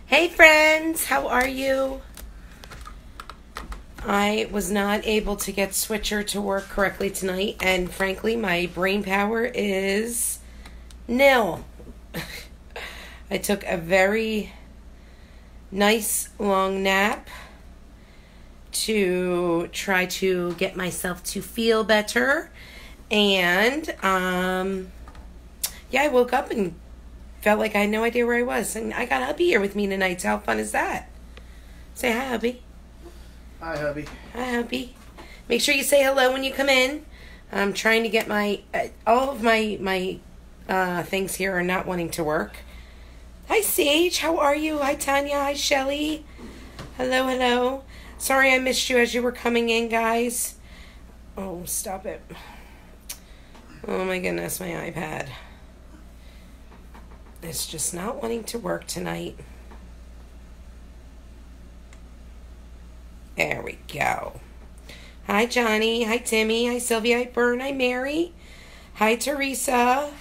Hey friends, how are you? I was not able to get Switcher to work correctly tonight, and frankly, my brain power is nil. I took a very nice long nap to try to get myself to feel better, and I woke up and felt like I had no idea where I was, and I got hubby here with me tonight. So how fun is that? Say hi, hubby. Hi, hubby. Hi, hubby. Make sure you say hello when you come in. I'm trying to get my all of my things here are not wanting to work. Hi, Sage. How are you? Hi, Tanya. Hi, Shelly. Hello, hello. Sorry I missed you as you were coming in, guys. Oh, stop it. Oh, my goodness, my iPad. It's just not wanting to work tonight. There we go. Hi, Johnny. Hi, Timmy. Hi, Sylvia. Hi, Bern. Hi, Mary. Hi, Teresa.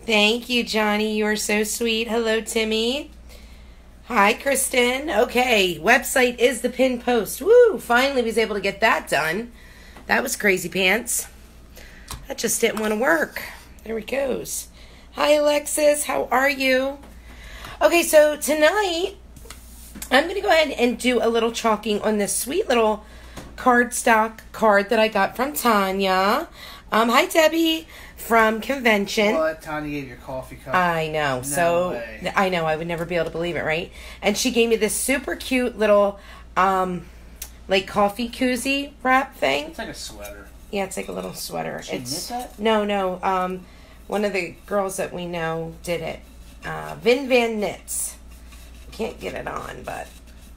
Thank you, Johnny. You are so sweet. Hello, Timmy. Hi, Kristen. Okay, website is the pinned post. Woo! Finally was able to get that done. That was crazy pants. That just didn't want to work. There it goes. Hi, Alexis. How are you? Okay, so tonight I'm going to go ahead and do a little chalking on this sweet little cardstock card that I got from Tanya. Hi, Debbie from Convention. What? Tanya gave you a coffee cup. I know. No so way. I know. I would never be able to believe it, right? And she gave me this super cute little like coffee koozie wrap thing. It's like a sweater. Yeah, it's like a little sweater. She knit that? No. One of the girls that we know did it. Vin Van Knits. Can't get it on, but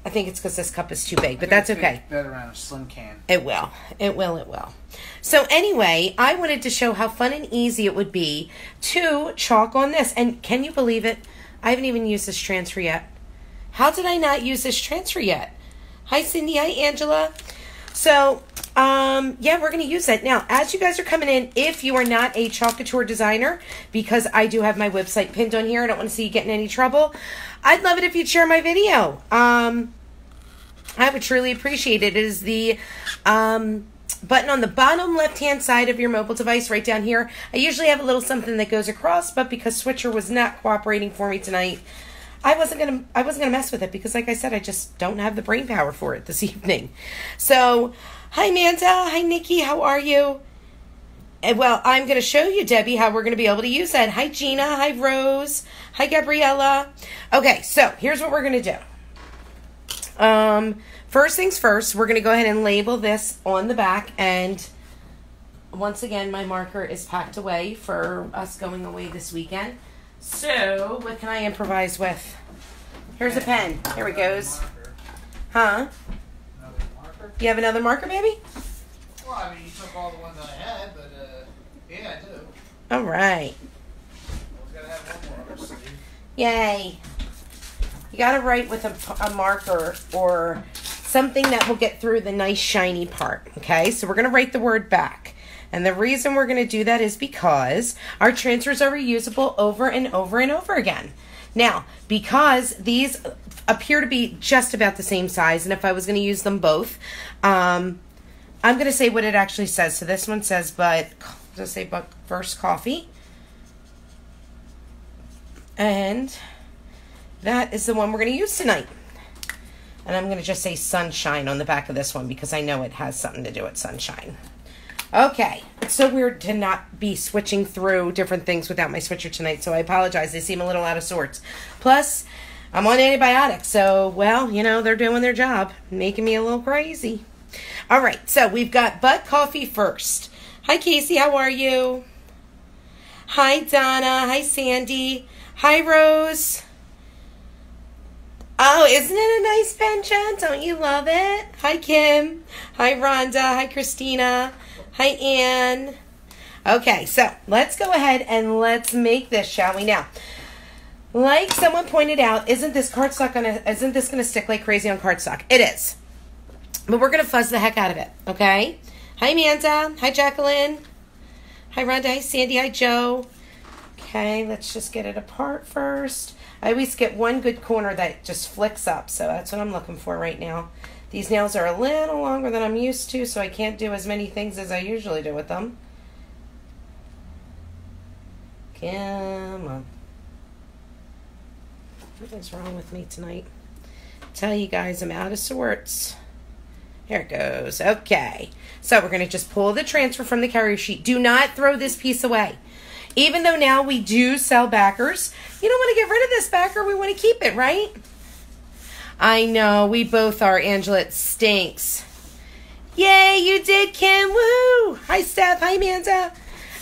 I think it's because this cup is too big, but that's okay. Better around a slim can. It will. So anyway, I wanted to show how fun and easy it would be to chalk on this. And can you believe it? I haven't even used this transfer yet. How did I not use this transfer yet? Hi, Cindy. Hi, Angela. So, we're going to use that. Now, as you guys are coming in, if you are not a Chalk Couture designer, because I do have my website pinned on here, I don't want to see you get in any trouble, I'd love it if you'd share my video. I would truly appreciate it. It is the button on the bottom left-hand side of your mobile device right down here. I usually have a little something that goes across, but because Switcher was not cooperating for me tonight, I wasn't gonna mess with it because, like I said, I just don't have the brain power for it this evening. So, hi, Manta. Hi, Nikki. How are you? And, well, I'm gonna show you, Debbie, how we're gonna be able to use that. Hi, Gina. Hi, Rose. Hi, Gabriella. Okay, so here's what we're gonna do. First things first, we're gonna go ahead and label this on the back, and once again, my marker is packed away for us going away this weekend. So, what can I improvise with? Here's a pen. Here it goes. Huh? Another marker? You have another marker, baby? Well, I mean, you took all the ones I had, but, yeah, I do. All right. Always gotta have one more on our sleeve. Yay. You gotta write with a marker or something that will get through the nice shiny part, okay? So we're gonna write the word back. And the reason we're going to do that is because our transfers are reusable over and over and over again. Now, because these appear to be just about the same size, and if I was going to use them both, I'm going to say what it actually says. So this one says, but first coffee. And that is the one we're going to use tonight. And I'm going to just say sunshine on the back of this one because I know it has something to do with sunshine. Okay, it's so weird to not be switching through different things without my switcher tonight, so I apologize. They seem a little out of sorts. Plus, I'm on antibiotics, so, well, you know, they're doing their job, making me a little crazy. All right, so we've got but coffee first. Hi, Casey, how are you? Hi, Donna. Hi, Sandy. Hi, Rose. Oh, isn't it a nice penchant? Don't you love it? Hi, Kim. Hi, Rhonda. Hi, Christina. Hi, Ann. Okay, so let's go ahead and let's make this, shall we? Now, like someone pointed out, isn't this going to stick like crazy on cardstock? It is. But we're going to fuzz the heck out of it, okay? Hi, Amanda. Hi, Jacqueline. Hi, Rhonda. Hi, Sandy. Hi, Joe. Okay, let's just get it apart first. I always get one good corner that just flicks up, so that's what I'm looking for right now. These nails are a little longer than I'm used to, so I can't do as many things as I usually do with them. Come on. What is wrong with me tonight? Tell you guys I'm out of sorts. Here it goes. Okay. So we're going to just pull the transfer from the carrier sheet. Do not throw this piece away. Even though now we do sell backers, you don't want to get rid of this backer. We want to keep it, right? I know. We both are, Angela. It stinks. Yay, you did, Kim. Woo! Hi, Steph. Hi, Amanda.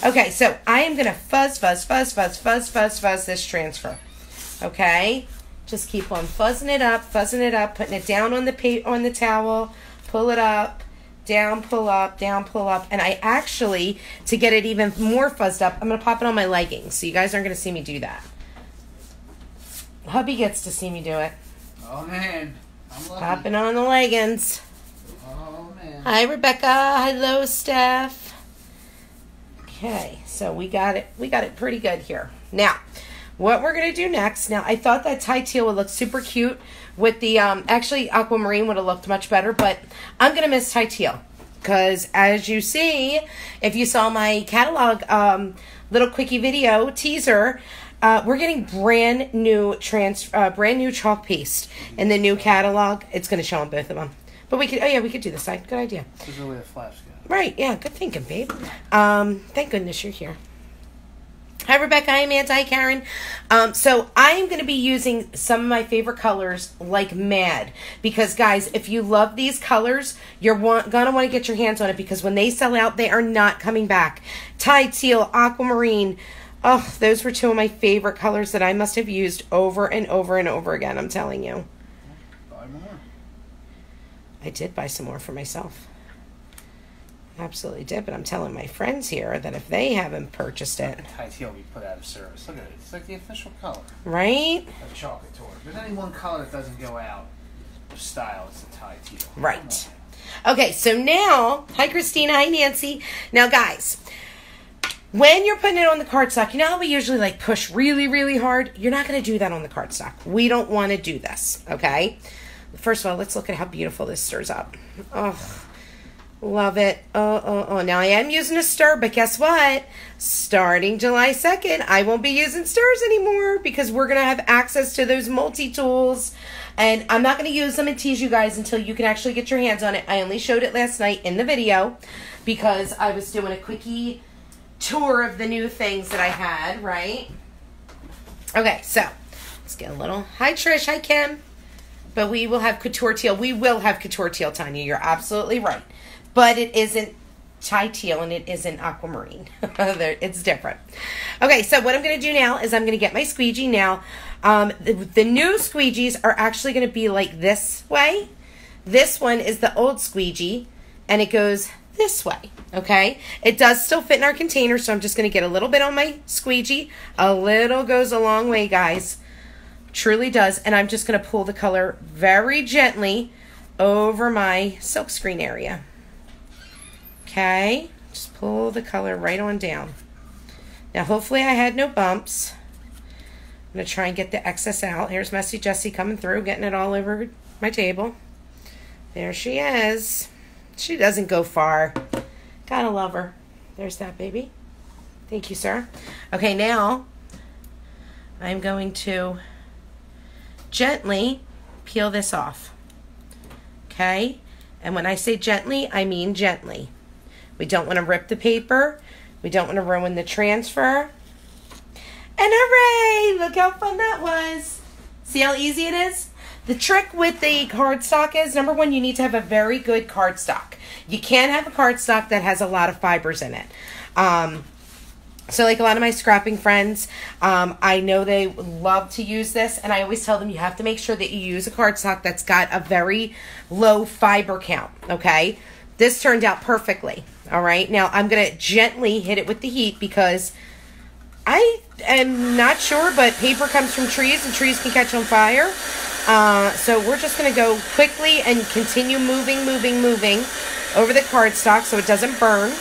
Okay, so I am going to fuzz this transfer. Okay? Just keep on fuzzing it up, putting it down on the towel, pull it up, down, pull up, and I actually, to get it even more fuzzed up, I'm going to pop it on my leggings, so you guys aren't going to see me do that. Hubby gets to see me do it. Oh, man. I'm lucky. Popping on the leggings. Oh, man. Hi, Rebecca. Hello, Steph. Okay, so we got it pretty good here. Now, what we're going to do next, now I thought that Thai Teal would look super cute with the, actually Aquamarine would have looked much better, but I'm going to miss Thai Teal. Because as you see, if you saw my catalog little quickie video teaser, we're getting brand new chalk paste in the new catalog. It's going to show on both of them. But we could, oh yeah, we could do this side. Good idea. This is the way the flaps go. Right, yeah, good thinking, babe. Thank goodness you're here. Hi, Rebecca. Hi, Amanda. Hi, Karen. So I'm going to be using some of my favorite colors like mad. Because, guys, if you love these colors, you're going to want to get your hands on it. Because when they sell out, they are not coming back. Thai Teal, Aquamarine. Oh, those were two of my favorite colors that I must have used over and over and over again. I'm telling you. Buy more. I did buy some more for myself. Absolutely did, but I'm telling my friends here that if they haven't purchased it. Thai Teal we put out of service. Look at it. It's like the official color. Right? Of Chalk Couture. If there's any one color that doesn't go out of style, it's the Thai Teal. Right. Okay, so now, hi Christina, hi Nancy. Now guys, when you're putting it on the cardstock, you know how we usually like push really, really hard? You're not going to do that on the cardstock. We don't want to do this, okay? First of all, let's look at how beautiful this stirs up. Oh. Love it. Oh. Now I am using a stir, but guess what? Starting July 2nd, I won't be using stirs anymore because we're going to have access to those multi-tools. And I'm not going to use them and tease you guys until you can actually get your hands on it. I only showed it last night in the video because I was doing a quickie tour of the new things that I had, right? Okay, so let's get a little. Hi, Trish. Hi, Kim. But we will have Couture Teal. We will have Couture Teal, Tanya. You're absolutely right. But it isn't Thai Teal and it isn't Aquamarine. It's different. Okay, so what I'm going to do now is I'm going to get my squeegee. Now, the new squeegees are actually going to be like this way. This one is the old squeegee, and it goes this way, okay? It does still fit in our container, so I'm just going to get a little bit on my squeegee. A little goes a long way, guys. Truly does. And I'm just going to pull the color very gently over my silkscreen area. Okay, just pull the color right on down. Now, hopefully I had no bumps. I'm going to try and get the excess out. Here's Messy Jessie coming through, getting it all over my table. There she is. She doesn't go far. Gotta love her. There's that baby. Thank you, sir. Okay, now I'm going to gently peel this off. Okay? And when I say gently, I mean gently. We don't want to rip the paper. We don't want to ruin the transfer. And hooray! Look how fun that was. See how easy it is? The trick with the cardstock is, number one, you need to have a very good cardstock. You can't have a cardstock that has a lot of fibers in it. So like a lot of my scrapping friends, I know they love to use this, and I always tell them you have to make sure that you use a cardstock that's got a very low fiber count, okay? This turned out perfectly, all right? Now, I'm going to gently hit it with the heat because I am not sure, but paper comes from trees, and trees can catch on fire. So we're just going to go quickly and continue moving over the cardstock so it doesn't burn.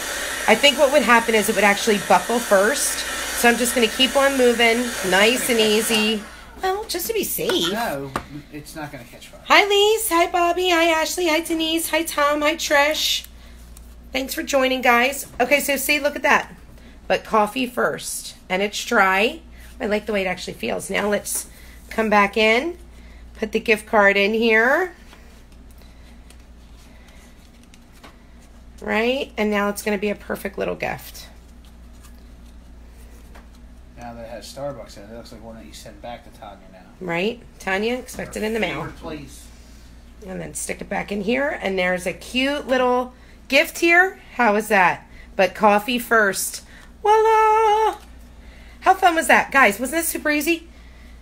I think what would happen is it would actually buckle first. So I'm just going to keep on moving, nice and easy. Well, just to be safe. No, it's not going to catch fire. Hi, Lise. Hi, Bobby. Hi, Ashley. Hi, Denise. Hi, Tom. Hi, Trish. Thanks for joining, guys. Okay, so see, look at that. But coffee first. And it's dry. I like the way it actually feels. Now let's come back in. Put the gift card in here. Right? And now it's going to be a perfect little gift. Now that it has Starbucks in it, it looks like one that you send back to Tanya now. Right? Tanya, expect it in the mail. Please. And then stick it back in here. And there's a cute little gift here. How is that? But coffee first. Voila! How fun was that? Guys, wasn't that super easy?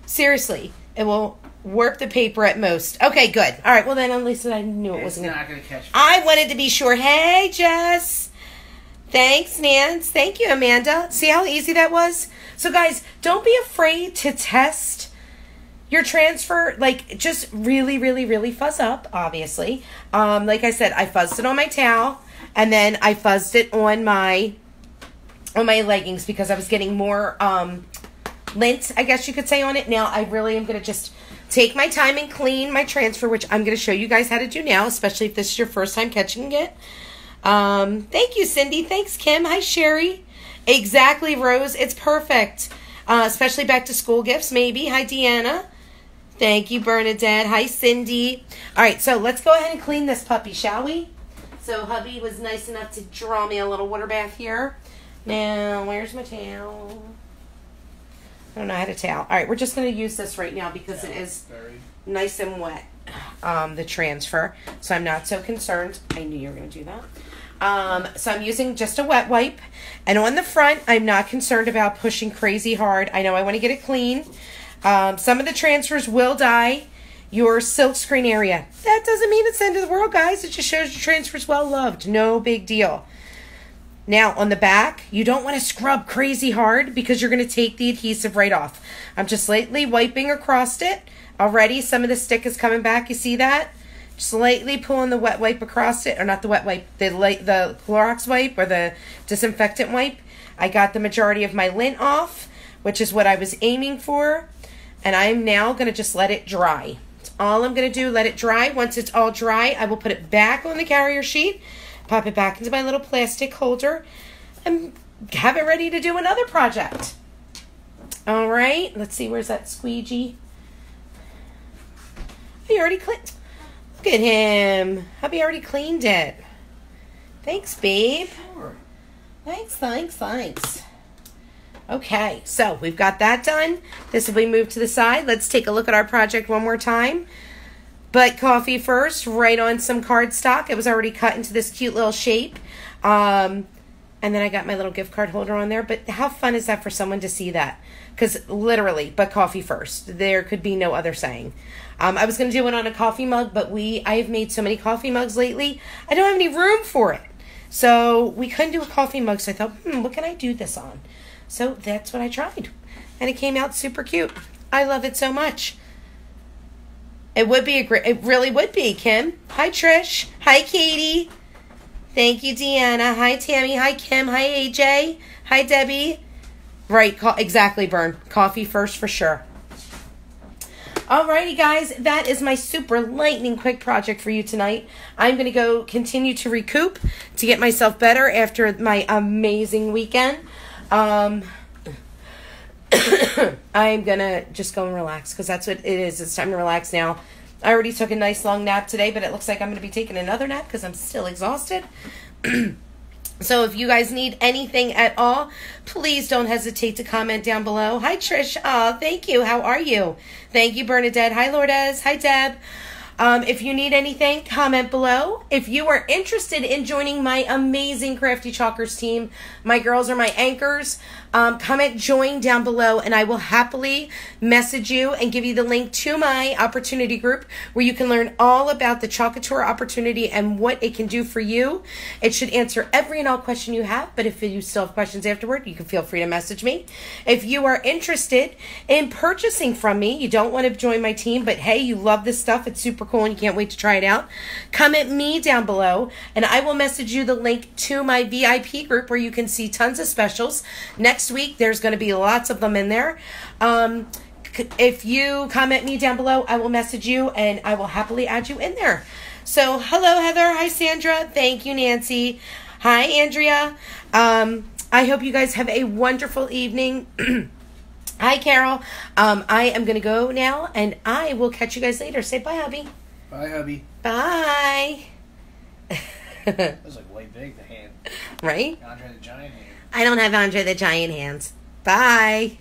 Seriously, it will warp the paper at most. Okay, good. All right, well then at least I knew it wasn't not going to catch fire. I wanted to be sure. Hey, Jess. Thanks, Nance. Thank you, Amanda. See how easy that was? So, guys, don't be afraid to test your transfer. Like, just really, really, really fuzz up, obviously. Like I said, I fuzzed it on my towel, and then I fuzzed it on my leggings because I was getting more lint, I guess you could say, on it. Now, I really am going to just take my time and clean my transfer, which I'm going to show you guys how to do now, especially if this is your first time catching it. Thank you, Cindy. Thanks, Kim. Hi, Sherry. Exactly, Rose. It's perfect. Especially back to school gifts, maybe. Hi, Deanna. Thank you, Bernadette. Hi, Cindy. All right, so let's go ahead and clean this puppy, shall we? So hubby was nice enough to draw me a little water bath here. Now, where's my towel? I don't know how to towel. All right, we're just going to use this right now because it is nice and wet, the transfer. So I'm not so concerned. I knew you were going to do that. So I'm using just a wet wipe. And on the front, I'm not concerned about pushing crazy hard. I know I want to get it clean. Some of the transfers will dye your silk screen area. That doesn't mean it's the end of the world, guys. It just shows your transfer's well loved. No big deal. Now, on the back, you don't want to scrub crazy hard because you're going to take the adhesive right off. I'm just lightly wiping across it. Already, some of the stick is coming back. You see that? Just lightly pulling the wet wipe across it, or not the wet wipe, the Clorox wipe or the disinfectant wipe. I got the majority of my lint off, which is what I was aiming for. And I'm now going to just let it dry. That's all I'm going to do, let it dry. Once it's all dry, I will put it back on the carrier sheet, pop it back into my little plastic holder, and have it ready to do another project. All right, let's see, where's that squeegee? He already cleaned. Look at him. Hubby already cleaned it. Thanks, babe. Sure. Thanks. Okay, so we've got that done. This will be moved to the side. Let's take a look at our project one more time. But coffee first, right on some cardstock. It was already cut into this cute little shape. And then I got my little gift card holder on there. But how fun is that for someone to see that? Because literally, but coffee first. There could be no other saying. I was going to do it on a coffee mug, but I have made so many coffee mugs lately, I don't have any room for it. So we couldn't do a coffee mug, so I thought, what can I do this on? So that's what I tried. And it came out super cute. I love it so much. It really would be, Kim. Hi, Trish. Hi, Katie. Thank you, Deanna. Hi, Tammy. Hi, Kim. Hi, AJ. Hi, Debbie. Right, exactly, Bern. Coffee first for sure. Alrighty, guys, that is my super lightning quick project for you tonight. I'm going to go continue to recoup to get myself better after my amazing weekend. I'm going to just go and relax because that's what it is. It's time to relax now. I already took a nice long nap today, but it looks like I'm going to be taking another nap because I'm still exhausted. So if you guys need anything at all, please don't hesitate to comment down below. Hi, Trish. Thank you. How are you? Thank you, Bernadette. Hi, Lourdes. Hi, Deb. If you need anything, comment below. If you are interested in joining my amazing Crafty Chalkers team, my girls are my anchors. Comment join down below and I will happily message you and give you the link to my opportunity group where you can learn all about the Chalk Couture opportunity and what it can do for you. It should answer every and all question you have, but if you still have questions afterward, you can feel free to message me. If you are interested in purchasing from me, you don't want to join my team, but hey, you love this stuff, it's super cool and you can't wait to try it out, comment me down below and I will message you the link to my VIP group where you can see tons of specials. Next next week, there's going to be lots of them in there. If you comment me down below, I will message you and I will happily add you in there. So, hello, Heather. Hi, Sandra. Thank you, Nancy. Hi, Andrea. I hope you guys have a wonderful evening. Hi, Carol. I am going to go now, and I will catch you guys later. Say bye, hubby. Bye, hubby. Bye. That was like way big, the hand. Right? Andre the Giant hand. I don't have Andre the Giant hands. Bye.